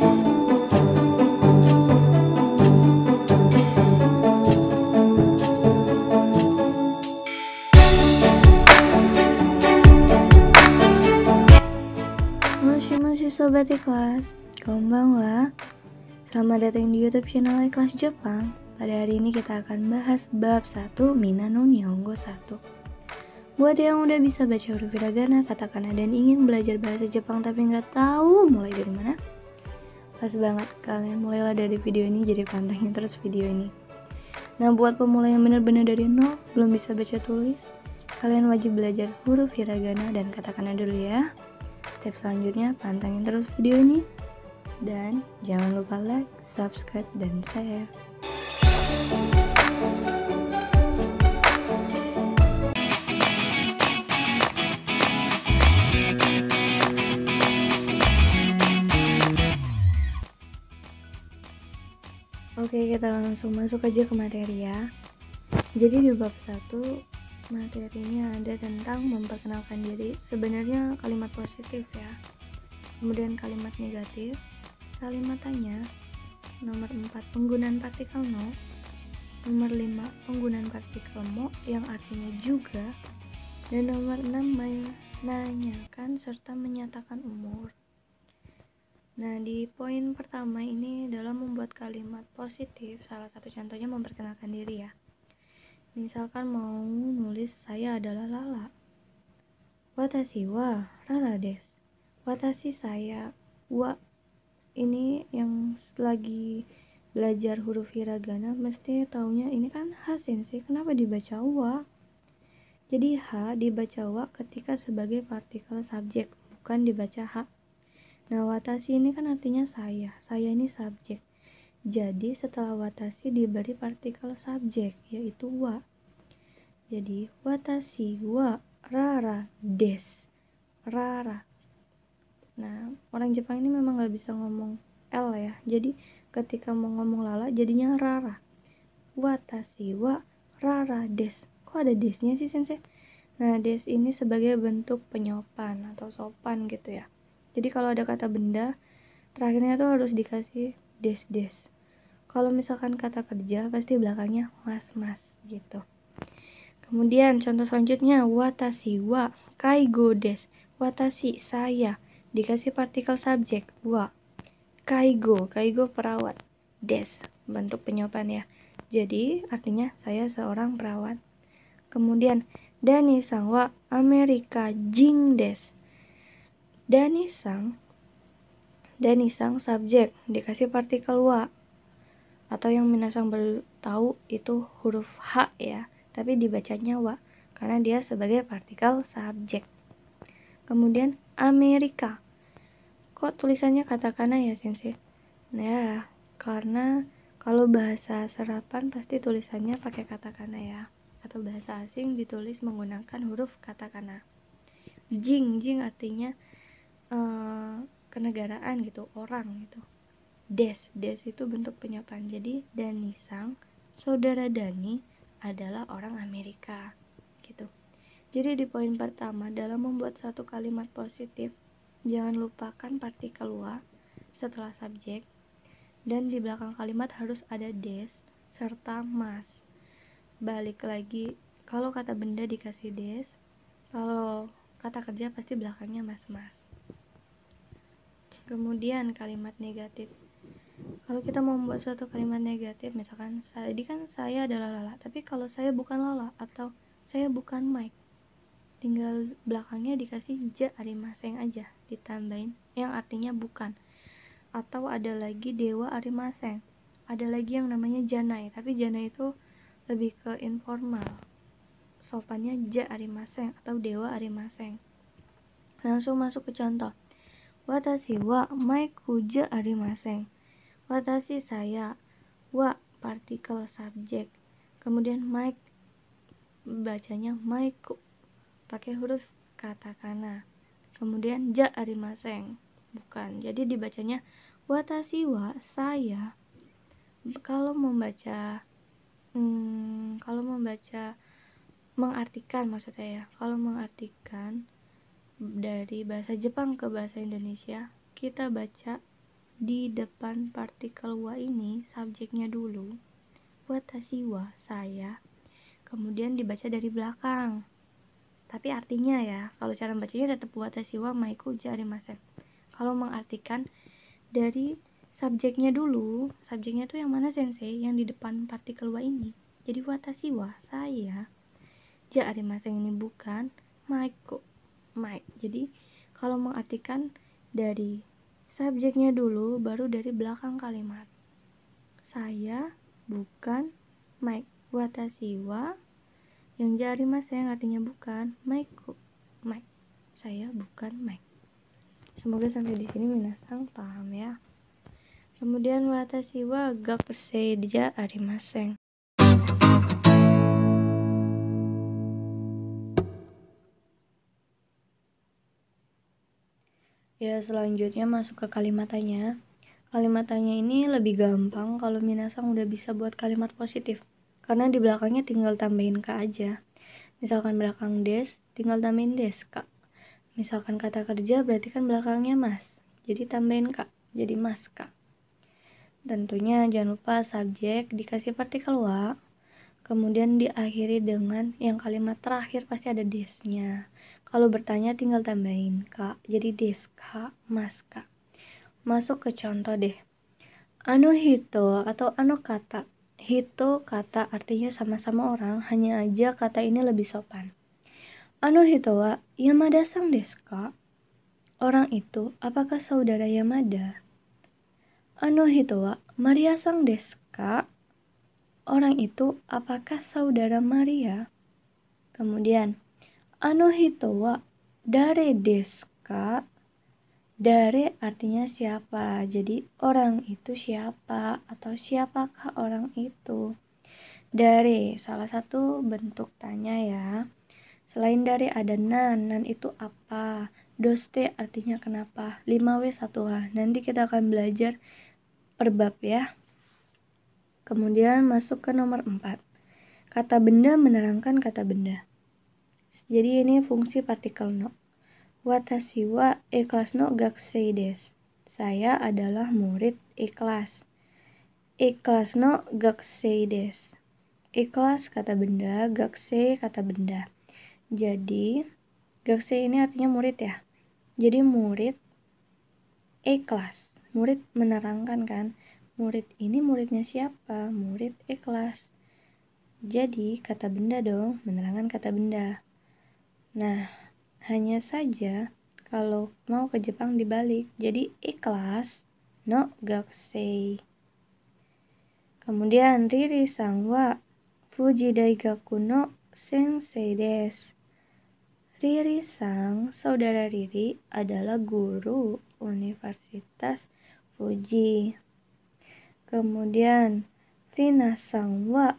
Sobat Ikhlas, konbanwa. Selamat datang di YouTube channel Ikhlas Jepang. Pada hari ini kita akan bahas bab 1 Mina no Nihongo 1. Buat yang udah bisa baca huruf hiragana, katakana, dan ingin belajar bahasa Jepang tapi nggak tahu mulai dari mana, pas banget, kalian mulailah dari video ini, jadi pantengin terus video ini. Nah, buat pemula yang benar-benar dari nol, belum bisa baca tulis, kalian wajib belajar huruf hiragana dan katakana dulu ya. Step selanjutnya, pantengin terus video ini dan jangan lupa like, subscribe, dan share. Oke, kita langsung masuk aja ke materi ya. Jadi di bab 1 materinya ada tentang memperkenalkan diri. Sebenarnya kalimat positif ya, kemudian kalimat negatif, kalimat tanya, nomor 4 penggunaan partikel no, nomor 5 penggunaan partikel mo yang artinya juga, dan nomor 6 menanyakan serta menyatakan umur. Nah, di poin pertama ini dalam membuat kalimat positif, salah satu contohnya memperkenalkan diri ya. Misalkan mau nulis saya adalah Lala. Watashi wa Lala desu. Watashi saya. Wa ini yang lagi belajar huruf hiragana mesti taunya ini kan ha sensei. Kenapa dibaca wa? Jadi ha dibaca wa ketika sebagai partikel subjek, bukan dibaca ha. Nah, watashi ini kan artinya saya. Saya ini subjek. Jadi setelah watashi diberi partikel subjek, yaitu wa. Jadi watashi wa rara desu. Rara. Nah, orang Jepang ini memang gak bisa ngomong L ya. Jadi ketika mau ngomong Lala jadinya rara. Watashi wa rara desu. Kok ada desnya sih sensei? Nah, des ini sebagai bentuk penyopan atau sopan gitu ya. Jadi kalau ada kata benda, terakhirnya tuh harus dikasih des. Kalau misalkan kata kerja, pasti belakangnya mas gitu. Kemudian contoh selanjutnya, watashi wa kaigo desu. Watashi saya, dikasih partikel subjek wa. Kaigo perawat. Des bentuk penyopan ya. Jadi artinya saya seorang perawat. Kemudian Dani-san wa Amerika jin desu. Dani-san subjek, dikasih partikel wa. Atau yang minasang baru tahu itu huruf H ya, tapi dibacanya wa karena dia sebagai partikel subjek. Kemudian Amerika. Kok tulisannya katakana ya sensei? Nah, karena kalau bahasa serapan pasti tulisannya pakai katakana ya, atau bahasa asing ditulis menggunakan huruf katakana. Jing artinya kenegaraan gitu, orang gitu. Des itu bentuk penyopan. Jadi Dani-san, saudara Dani adalah orang Amerika gitu. Jadi di poin pertama, dalam membuat satu kalimat positif, jangan lupakan partikel wa setelah subjek, dan di belakang kalimat harus ada des serta mas. Balik lagi, kalau kata benda dikasih des, kalau kata kerja pasti belakangnya mas. Kemudian kalimat negatif. Kalau kita mau membuat suatu kalimat negatif, misalkan tadi kan saya adalah Lala, tapi kalau saya bukan Lala atau saya bukan Mike, tinggal belakangnya dikasih ja arimaseng aja, ditambahin yang artinya bukan. Atau ada lagi dewa arimaseng, ada lagi yang namanya janai, tapi janai itu lebih ke informal, sopannya ja arimaseng atau dewa arimaseng. Langsung masuk ke contoh. Watashi wa maiku ja arimaseng. Watashi saya, wa partikel subjek. Kemudian mic bacanya maiku pakai huruf katakana. Kemudian ja arimaseng, bukan. Jadi dibacanya watashi wa saya. Kalau membaca mengartikan maksudnya ya. Kalau mengartikan dari bahasa Jepang ke bahasa Indonesia, kita baca di depan partikel wa ini subjeknya dulu, watashi wa saya, kemudian dibaca dari belakang. Tapi artinya ya, kalau cara bacanya tetap watashi wa maiku ja arimasen. Kalau mengartikan dari subjeknya dulu, subjeknya tuh yang mana sensei? Yang di depan partikel wa ini. Jadi watashi wa saya, ja arimasen ini bukan, maiku Mike. Jadi kalau mengartikan dari subjeknya dulu, baru dari belakang kalimat. Saya bukan Mike. Watashi wa, yang jari mas yang artinya bukan, Mike. Saya bukan Mike. Semoga sampai di sini minasang paham ya. Kemudian watashi wa gakusei ja arimasen. Ya, selanjutnya masuk ke kalimat tanya. Kalimat tanya ini lebih gampang kalau minasang udah bisa buat kalimat positif. Karena di belakangnya tinggal tambahin ka aja. Misalkan belakang des, tinggal tambahin des, kak. Misalkan kata kerja berarti kan belakangnya mas. Jadi tambahin kak, jadi mas, kak. Tentunya jangan lupa subjek dikasih partikel wa. Kemudian diakhiri dengan yang kalimat terakhir pasti ada desnya. Kalau bertanya tinggal tambahin kak, jadi des kak, mas kak. Masuk ke contoh deh. Ano hito atau ano kata. Hito kata artinya sama-sama orang, hanya aja kata ini lebih sopan. Ano hito wa Yamada-san desu ka? Orang itu apakah saudara Yamada? Ano hito wa Maria-san desu ka? Orang itu apakah saudara Maria? Kemudian, ano hito wa dare desu ka? Dare artinya siapa. Jadi orang itu siapa atau siapakah orang itu. Dare salah satu bentuk tanya ya. Selain dari ada nan itu apa. Doste artinya kenapa. 5W1H. Nanti kita akan belajar per bab ya. Kemudian masuk ke nomor 4. Kata benda menerangkan kata benda. Jadi ini fungsi partikel no. Watashi wa e-kelas no gakusei desu. Saya adalah murid E-kelas. E-kelas no gakusei desu. E-kelas kata benda, gakusei kata benda. Jadi gakusei ini artinya murid ya. Jadi murid E-kelas. Murid menerangkan kan. Murid ini muridnya siapa? Murid E-kelas. Jadi kata benda dong, menerangkan kata benda. Nah, hanya saja kalau mau ke Jepang dibalik. Jadi E-kelas no gakusei. Kemudian Riri-san wa Fuji Daigaku no sensei desu. Riri-san, saudara Riri, adalah guru Universitas Fuji. Kemudian Vina-san wa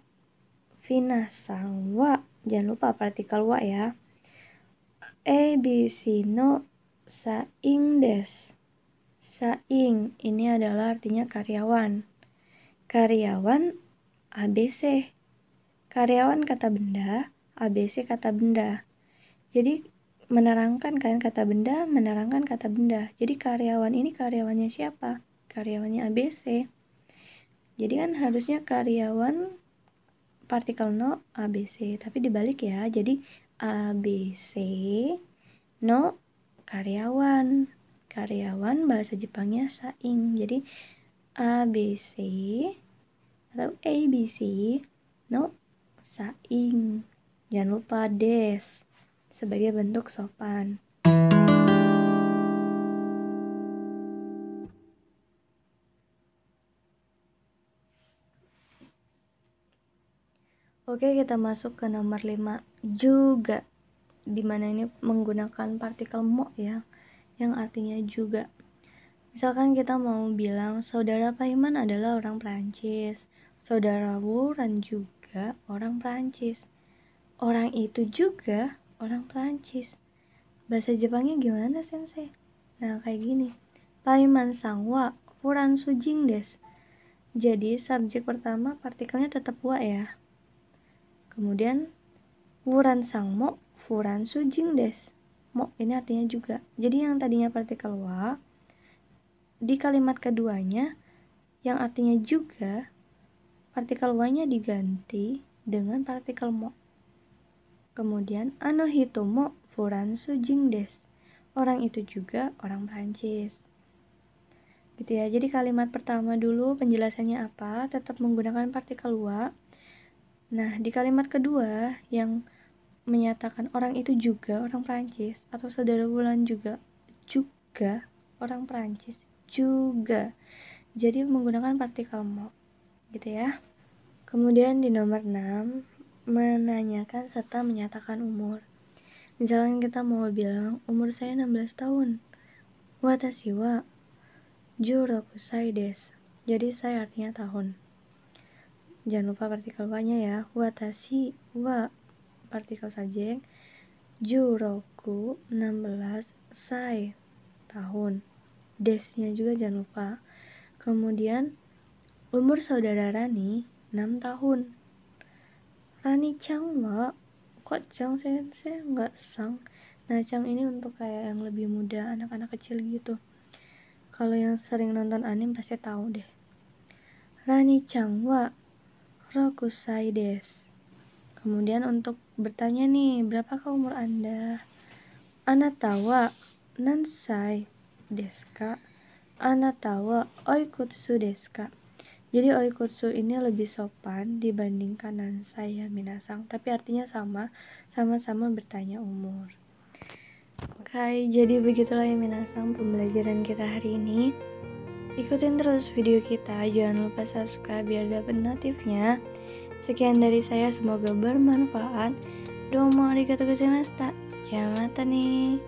jangan lupa partikel wa ya. ABC no saing desu. Saing ini adalah artinya karyawan. Karyawan ABC. Karyawan kata benda, ABC kata benda. Jadi menerangkan kan kata benda, menerangkan kata benda. Jadi karyawan ini karyawannya siapa? Karyawannya ABC. Jadi kan harusnya karyawan partikel no ABC, tapi dibalik ya. Jadi ABC no karyawan. Karyawan bahasa Jepangnya saing. Jadi ABC atau ABC no saing. Jangan lupa des sebagai bentuk sopan. Oke, kita masuk ke nomor 5 juga, dimana ini menggunakan partikel mo ya, yang artinya juga. Misalkan kita mau bilang saudara Paiman adalah orang Prancis, saudara Wuran juga orang Prancis, orang itu juga orang Prancis. Bahasa Jepangnya gimana sensei? Nah kayak gini, Paiman sang wa Wuran sujing desu. Jadi subjek pertama partikelnya tetap wa ya. Kemudian Wuran sang mo Furan sujing desu. Mo ini artinya juga. Jadi yang tadinya partikel wa di kalimat keduanya yang artinya juga, partikel wa-nya diganti dengan partikel mo. Kemudian ano hitomo furansu jing des. Orang itu juga orang Prancis. Gitu ya. Jadi kalimat pertama dulu penjelasannya apa? Tetap menggunakan partikel wa. Nah, di kalimat kedua yang menyatakan orang itu juga orang Prancis atau saudara Wulan juga orang Prancis juga. Jadi menggunakan partikel mo. Gitu ya. Kemudian di nomor 6 menanyakan serta menyatakan umur. Misalkan kita mau bilang umur saya 16 tahun. Watashi wa 16 sai desu. Jadi saya artinya tahun. Jangan lupa partikel wa-nya ya. Watashi wa partikel subjek. 16 sai tahun. Des-nya juga jangan lupa. Kemudian umur saudara Rani 6 tahun. Rani Chang wa, kok Chang saya nggak sang. Nah, Chang ini untuk kayak yang lebih muda, anak-anak kecil gitu. Kalau yang sering nonton anime pasti tahu deh. Rani Chang wa rokusai desu. Kemudian untuk bertanya nih, berapakah umur Anda? Anata wa nansai desu ka? Anata wa oikutsu desu ka? Jadi oikutsu ini lebih sopan dibandingkan nansai ya minasang, tapi artinya sama-sama bertanya umur. Oke, jadi begitulah ya minasang pembelajaran kita hari ini. Ikutin terus video kita, jangan lupa subscribe biar dapat notifnya. Sekian dari saya, semoga bermanfaat. Domo arigatou gozaimashita. Yamata nih.